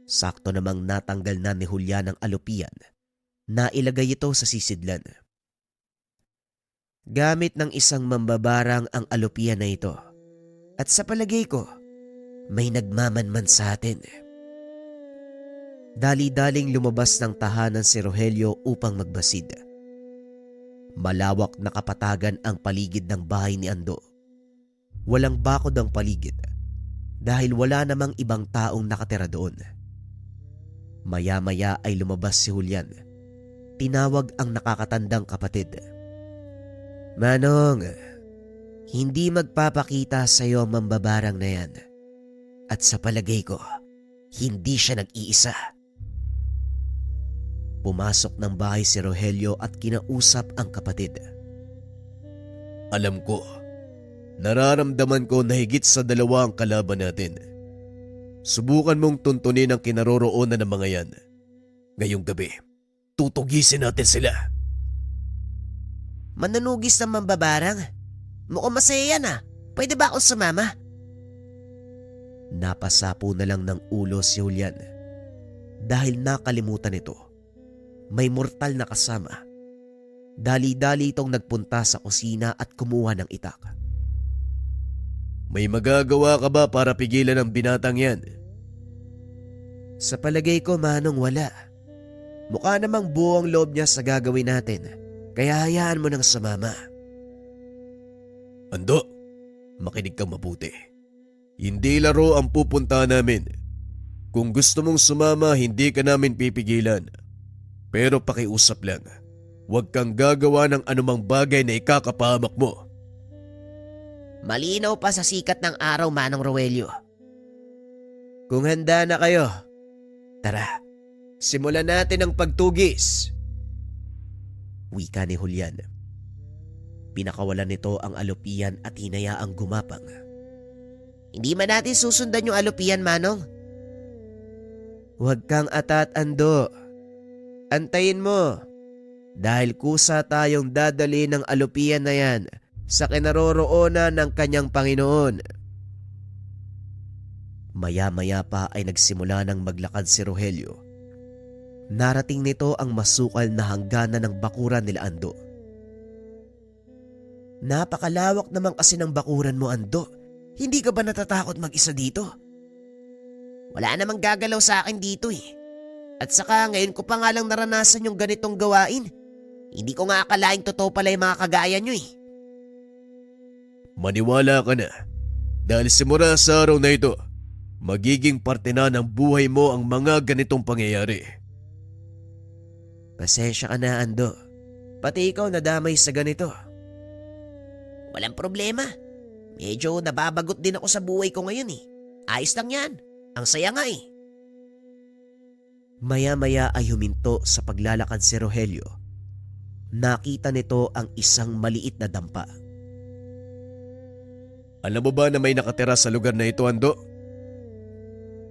Sakto namang natanggal na ni Julian ang alupian. Nailagay ito sa sisidlan. Gamit ng isang mambabarang ang alupian na ito. At sa palagay ko, may nagmamanman sa atin. Dali-daling lumabas ng tahanan si Rogelio upang magbasid. Malawak na kapatagan ang paligid ng bahay ni Ando. Walang bakod ang paligid dahil wala namang ibang taong nakatira doon. Maya-maya ay lumabas si Julian. Tinawag ang nakakatandang kapatid. Manong, hindi magpapakita sa iyo ang mambabarang na yan. At sa palagay ko, hindi siya nag-iisa. Pumasok ng bahay si Rogelio at kinausap ang kapatid. Alam ko, nararamdaman ko na higit sa 2 ang kalaban natin. Subukan mong tuntunin ang kinaroroonan ng mga yan. Ngayong gabi, tutugisin natin sila. Manunugis ng mambabarang? Mukhang masaya yan ah. Pwede ba akong sumama? Napasapo na lang ng ulo si Julian. Dahil nakalimutan ito, may mortal na kasama. Dali-dali itong nagpunta sa kusina at kumuha ng itak. May magagawa ka ba para pigilan ang binatang yan? Sa palagay ko, Manong, wala. Mukha namang buo ang loob niya sa gagawin natin. Kaya hayaan mo nang sumama. Ando, makinig kang mabuti. Hindi laro ang pupunta namin. Kung gusto mong sumama, hindi ka namin pipigilan. Pero pakiusap lang, huwag kang gagawa ng anumang bagay na ikakapahamak mo. Malinaw pa sa sikat ng araw, Manong Rogelio. Kung handa na kayo, tara, simulan natin ang pagtugis. Wika ni Julian. Pinakawalan nito ang alupian at hinayaang gumapang. Hindi man natin susundan yung alupian, Manong. Huwag kang atat, Ando. Antayin mo. Dahil kusa tayong dadali ng alupian na yan sa kinaroroonan ng kanyang Panginoon. Maya-maya pa ay nagsimula ng maglakad si Rogelio. Narating nito ang masukal na hangganan ng bakuran nila Ando. Napakalawak naman kasi ng bakuran mo, Ando. Hindi ka ba natatakot mag-isa dito? Wala namang gagalaw sa akin dito eh. At saka ngayon ko pa nga lang naranasan yung ganitong gawain. Hindi ko nga akalaing totoo pala yung mga kagaya nyo eh. Maniwala ka na. Dahil simula sa araw na ito, magiging parte na ng buhay mo ang mga ganitong pangyayari. Pasensya ka na, Ando. Pati ikaw nadamay sa ganito. Walang problema. Medyo nababagot din ako sa buhay ko ngayon eh. Ayos lang yan. Ang saya nga eh. Maya-maya ay huminto sa paglalakad si Rogelio. Nakita nito ang isang maliit na dampa. Alam mo ba na may nakatira sa lugar na ito, Ando?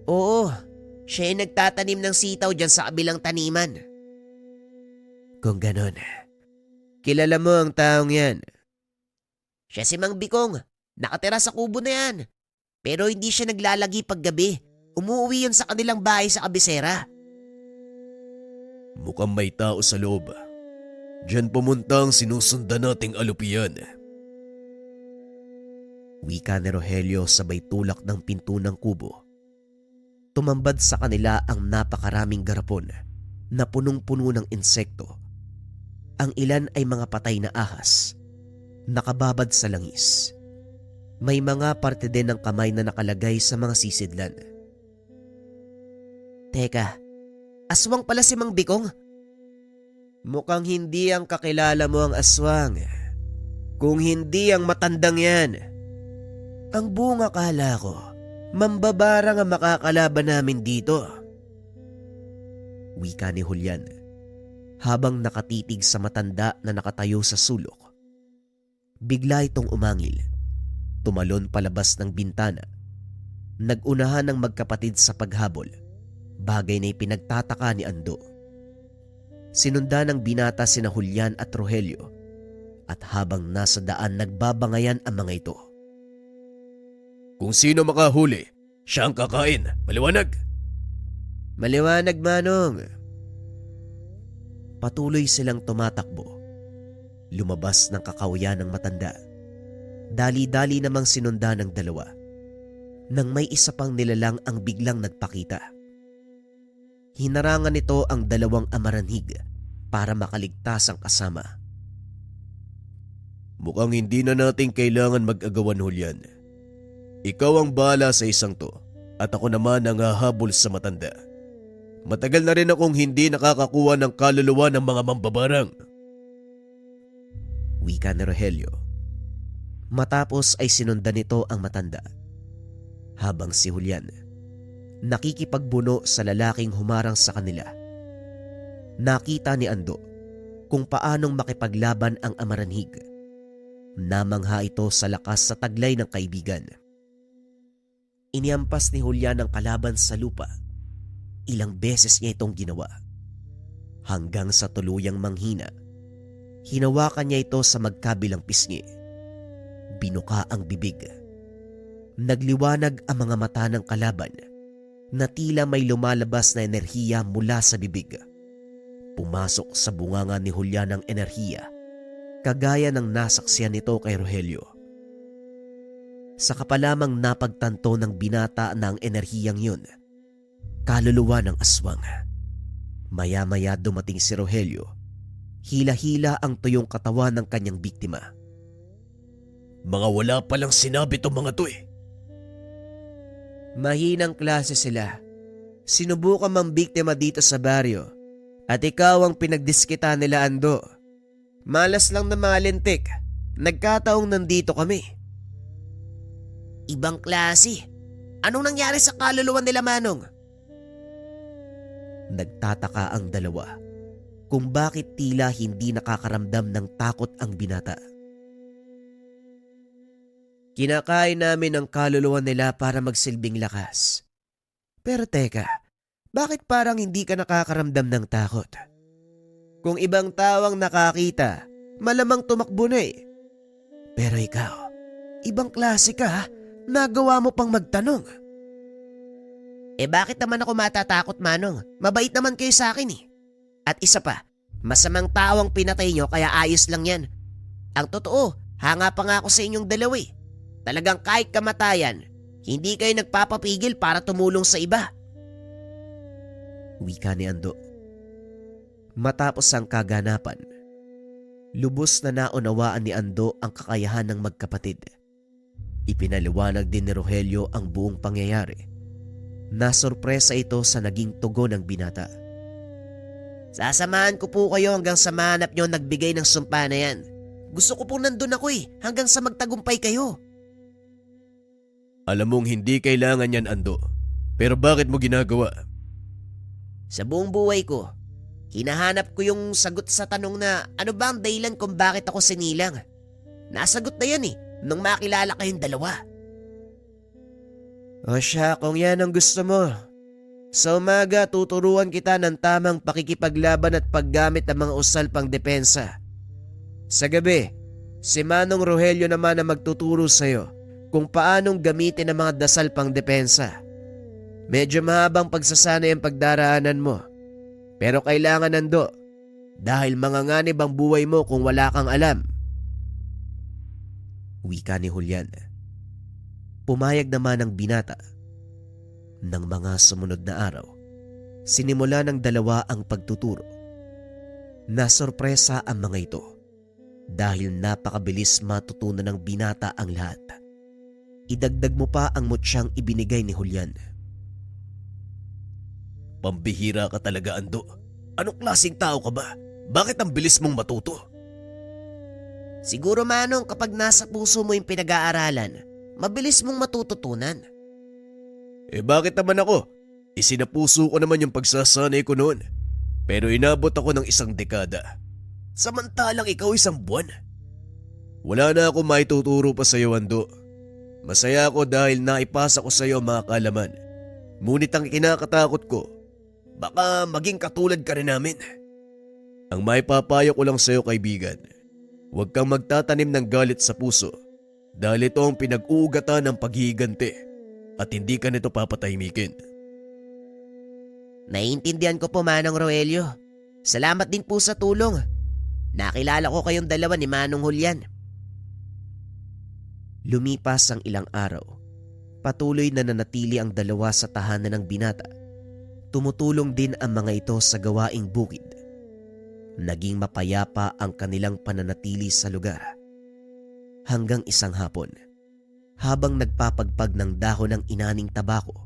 Oo, siya ay nagtatanim ng sitaw dyan sa kabilang taniman. Kung ganon, kilala mo ang taong yan. Siya si Mang Bikong, nakatira sa kubo na yan. Pero hindi siya naglalagi paggabi. Umuwi yun sa kanilang bahay sa kabisera. Mukhang may tao sa loob. Diyan pumunta ang sinusundan nating alupian. Wika ni Rogelio sabay tulak ng pinto ng kubo. Tumambad sa kanila ang napakaraming garapon na punong-puno ng insekto. Ang ilan ay mga patay na ahas, nakababad sa langis. May mga parte din ng kamay na nakalagay sa mga sisidlan. Teka, aswang pala si Mang Bikong. Mukhang hindi ang kakilala mo ang aswang. Kung hindi ang matandang yan. Ang buong akala ko, mambabarang ang makakalaban namin dito. Wika ni Julian habang nakatitig sa matanda na nakatayo sa sulok. Bigla itong umangil, tumalon palabas ng bintana. Nag-unahan ng magkapatid sa paghabol, bagay na ipinagtataka ni Ando. Sinundan ng binata sina Julian at Rogelio at habang nasa daan nagbabangayan ang mga ito. Kung sino makahuli, siya ang kakain. Maliwanag? Maliwanag, Manong. Patuloy silang tumatakbo. Lumabas ng kakawayan ng matanda. Dali-dali namang sinundan ng dalawa. Nang may isa pang nilalang ang biglang nagpakita. Hinarangan nito ang dalawang amaranhig para makaligtas ang kasama. Mukhang hindi na natin kailangan mag-agawan, Julian. Ikaw ang bahala sa isang to at ako naman ang hahabol sa matanda. Matagal na rin akong hindi nakakakuha ng kaluluwa ng mga mambabarang. Wika ni Rogelio. Matapos ay sinundan nito ang matanda. Habang si Julian nakikipagbuno sa lalaking humarang sa kanila. Nakita ni Ando kung paanong makipaglaban ang amaranhig. Namangha ito sa lakas sa taglay ng kaibigan. Iniampas ni Julian ang kalaban sa lupa. Ilang beses niya itong ginawa. Hanggang sa tuluyang manghina, hinawakan niya ito sa magkabilang pisngi. Binuka ang bibig. Nagliwanag ang mga mata ng kalaban na tila may lumalabas na enerhiya mula sa bibig. Pumasok sa bunganga ni Julian ang enerhiya, kagaya ng nasaksiyan nito kay Rogelio. Saka pa lamang napagtanto ng binata na ang enerhiyang yun, kaluluwa ng aswang. Maya-maya dumating si Rogelio. Hila-hila ang tuyong katawan ng kanyang biktima. Mga wala palang sinabi tong mga to eh. Mahinang klase sila. Sinubukan mang biktima dito sa baryo at ikaw ang pinagdiskita nila, Ando. Malas lang na mga lintik. Nagkataong nandito kami. Ibang klase. Anong nangyari sa kaluluwa nila, Manong? Nagtataka ang dalawa kung bakit tila hindi nakakaramdam ng takot ang binata. Kinakain namin ang kaluluwa nila para magsilbing lakas. Pero teka, bakit parang hindi ka nakakaramdam ng takot? Kung ibang tao ang nakakita, malamang tumakbo na eh. Pero ikaw, ibang klase ka ha? Nagawa mo pang magtanong. Bakit naman ako matatakot, Manong? Mabait naman kayo sa akin eh. At isa pa, masamang tao ang pinatay nyo kaya ayos lang yan. Ang totoo, hanga pa nga ako sa inyong dalawa eh. Talagang kahit kamatayan, hindi kayo nagpapapigil para tumulong sa iba. Wika ni Ando. Matapos ang kaganapan, lubos na naunawaan ni Ando ang kakayahan ng magkapatid. Ipinaliwanag din ni Rogelio ang buong pangyayari. Nasorpresa ito sa naging tugon ng binata. Sasamahan ko po kayo hanggang sa mahanap nyo nagbigay ng sumpa na yan. Gusto ko po nandun ako eh, hanggang sa magtagumpay kayo. Alam mong hindi kailangan yan, Ando. Pero bakit mo ginagawa? Sa buong buhay ko, hinahanap ko yung sagot sa tanong na ano ba ang dahilan kung bakit ako sinilang. Nasagot na yan eh, nung makilala kayong dalawa. O siya, kung yan ang gusto mo. Sa umaga, tuturuan kita ng tamang pakikipaglaban at paggamit ng mga usal pang depensa. Sa gabi, si Manong Rogelio naman ang magtuturo sa'yo kung paanong gamitin ang mga dasal pang depensa. Medyo mahabang pagsasanay ang pagdaraanan mo. Pero kailangan Ando, dahil manganganib ang buhay mo kung wala kang alam. Wika ni Julian. Pumayag naman ang binata. Nang mga sumunod na araw, sinimula ng dalawa ang pagtuturo. Nasorpresa ang mga ito dahil napakabilis matutunan ng binata ang lahat. Idagdag mo pa ang mutsyang ibinigay ni Julian. Pambihira ka talaga, Ando. Anong klaseng tao ka ba? Bakit ang bilis mong matuto? Siguro Manong kapag nasa puso mo yung pinag-aaralan, mabilis mong matututunan. Bakit naman ako? Isinapuso ko naman yung pagsasanay ko noon. Pero inabot ako ng 1 dekada. Samantalang ikaw 1 buwan. Wala na ako maituturo pa sa iyo, Ando. Masaya ako dahil naipasa ko sa iyo mga kaalaman. Ngunit ang kinakatakot ko, baka maging katulad ka rin namin. Ang maipapayo ko lang sa iyo, kaibigan, huwag kang magtatanim ng galit sa puso dahil ito ang pinag-uugatan ng paghihiganti at hindi ka nito papatahimikin. Naiintindihan ko po, Manong Roelio. Salamat din po sa tulong. Nakilala ko kayong dalawa ni Manong Julian. Lumipas ang ilang araw. Patuloy na nanatili ang dalawa sa tahanan ng binata. Tumutulong din ang mga ito sa gawaing bukid. Naging mapayapa ang kanilang pananatili sa lugar. Hanggang isang hapon, habang nagpapagpag ng dahon ng inaning tabako,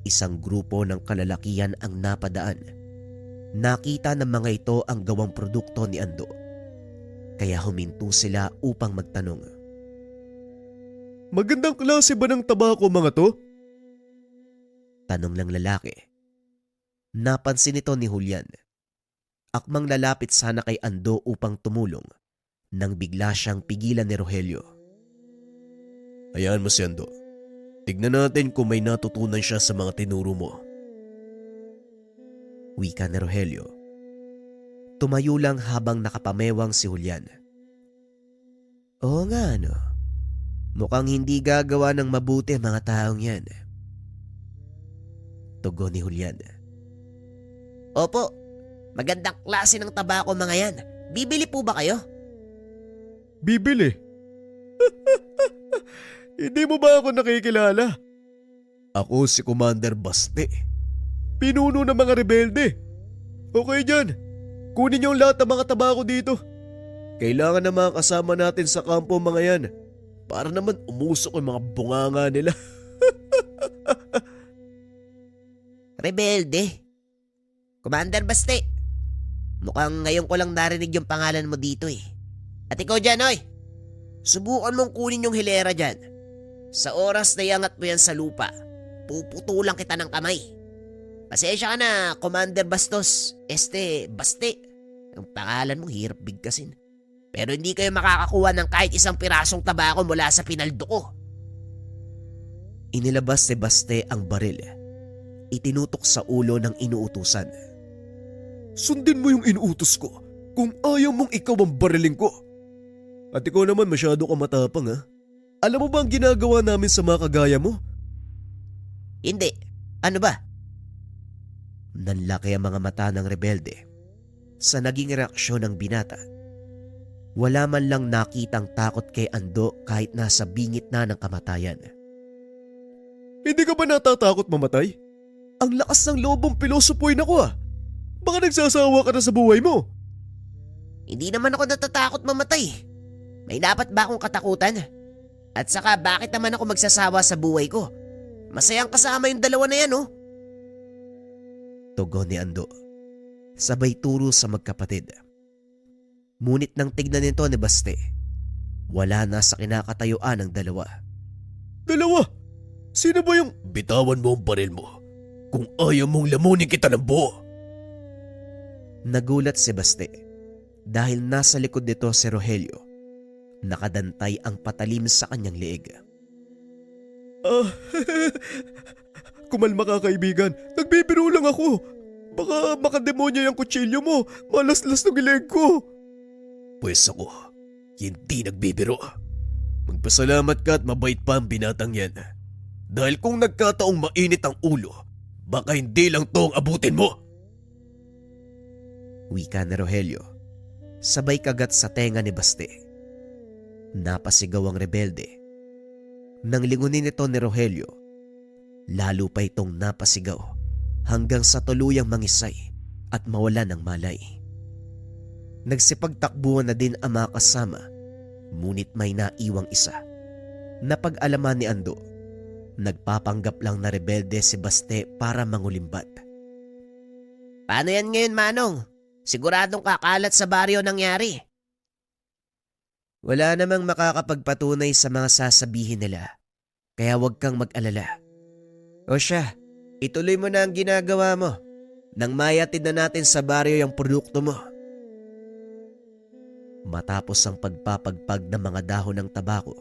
isang grupo ng kalalakihan ang napadaan. Nakita ng mga ito ang gawang produkto ni Ando. Kaya huminto sila upang magtanong. Magandang klase ba ng tabako mga to? Tanong lang lalaki. Napansin ito ni Julian. Akmang lalapit sana kay Ando upang tumulong nang bigla siyang pigilan ni Rogelio. Hayaan mo si Ando. Tignan natin kung may natutunan siya sa mga tinuro mo. Wika ni Rogelio. Tumayo lang habang nakapamewang si Julian. Oo nga ano. Mukhang hindi gagawa ng mabuti mga taong yan. Tugon ni Julian. Opo, magandang klase ng tabako mga yan. Bibili po ba kayo? Bibili? Hindi mo ba ako nakikilala? Ako si Commander Baste. Pinuno ng mga rebelde. Okay dyan, kunin niyo ang lahat ng mga tabako dito. Kailangan na mga kasama natin sa kampo mga yan. Para naman umusok yung mga bunganga nila. Rebelde? Commander Baste, mukhang ngayon ko lang narinig yung pangalan mo dito eh. At ikaw dyan, oy. Subukan mong kunin yung hilera dyan. Sa oras na iangat mo yan sa lupa, puputulang kita ng kamay. Pasensya ka na, Commander Bastos. Baste. Ang pangalan mo hirap bigkasin. Pero hindi kayo makakakuha ng kahit isang pirasong tabako mula sa pinaldo ko. Inilabas ni Baste ang baril. Itinutok sa ulo ng inuutusan. Sundin mo yung inuutos ko kung ayaw mong ikaw ang bariling ko. At ikaw naman masyado ka matapang ha. Alam mo ba ang ginagawa namin sa mga kagaya mo? Hindi. Ano ba? Nanlaki ang mga mata ng rebelde sa naging reaksyon ng binata. Wala man lang nakitang takot kay Ando kahit nasa bingit na ng kamatayan. Hindi ka ba natatakot mamatay? Ang lakas ng loob mong pilosopoy na ko ah. Baka nagsasawa ka na sa buhay mo. Hindi naman ako natatakot mamatay. May dapat ba akong katakutan? At saka bakit naman ako magsasawa sa buhay ko? Masayang kasama yung dalawa na yan oh. Tugon ni Ando. Sabay turo sa magkapatid. Ngunit nang tignan nito ni Baste, wala na sa kinakatayuan ng dalawa. Dalawa? Sino ba yung... Bitawan mo ang baril mo kung ayaw mong lamunin kita ng buo. Nagulat si Baste dahil nasa likod nito si Rogelio. Nakadantay ang patalim sa kanyang leeg. Kumalma ka kaibigan, nagbibiro lang ako. Baka makademonya yung kutsilyo mo, malaslas ng ileg ko. Pwes ako, hindi nagbibiro. Magpasalamat ka at mabait pa ang binatang yan. Dahil kung nagkataong mainit ang ulo, baka hindi lang to ang abutin mo. Wika ni Rogelio, sabay kagat sa tenga ni Baste. Napasigaw ang rebelde. Nang lingunin ito ni Rogelio, lalo pa itong napasigaw hanggang sa tuluyang mangisay at mawala ng malay. Nagsipagtakbuhan na din ang mga kasama, ngunit may naiwang isa. Napag-alaman ni Ando, nagpapanggap lang na rebelde si Baste para mangulimbat. Paano yan ngayon, Manong? Siguradong kakalat sa baryo nangyari. Wala namang makakapagpatunay sa mga sasabihin nila, kaya huwag kang mag-alala. O siya, ituloy mo na ang ginagawa mo nang mayatid na natin sa baryo yung produkto mo. Matapos ang pagpapagpag ng mga dahon ng tabako,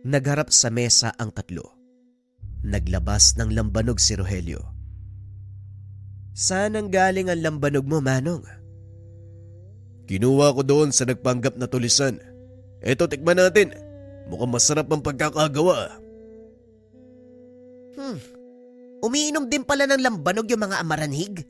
nagharap sa mesa ang tatlo. Naglabas ng lambanog si Rogelio. Saan ang galing ang lambanog mo, Manong? Kinuha ko doon sa nagpanggap na tulisan. Eto, tikman natin. Mukhang masarap ang pagkakagawa. Umiinom din pala ng lambanog yung mga amaranhig.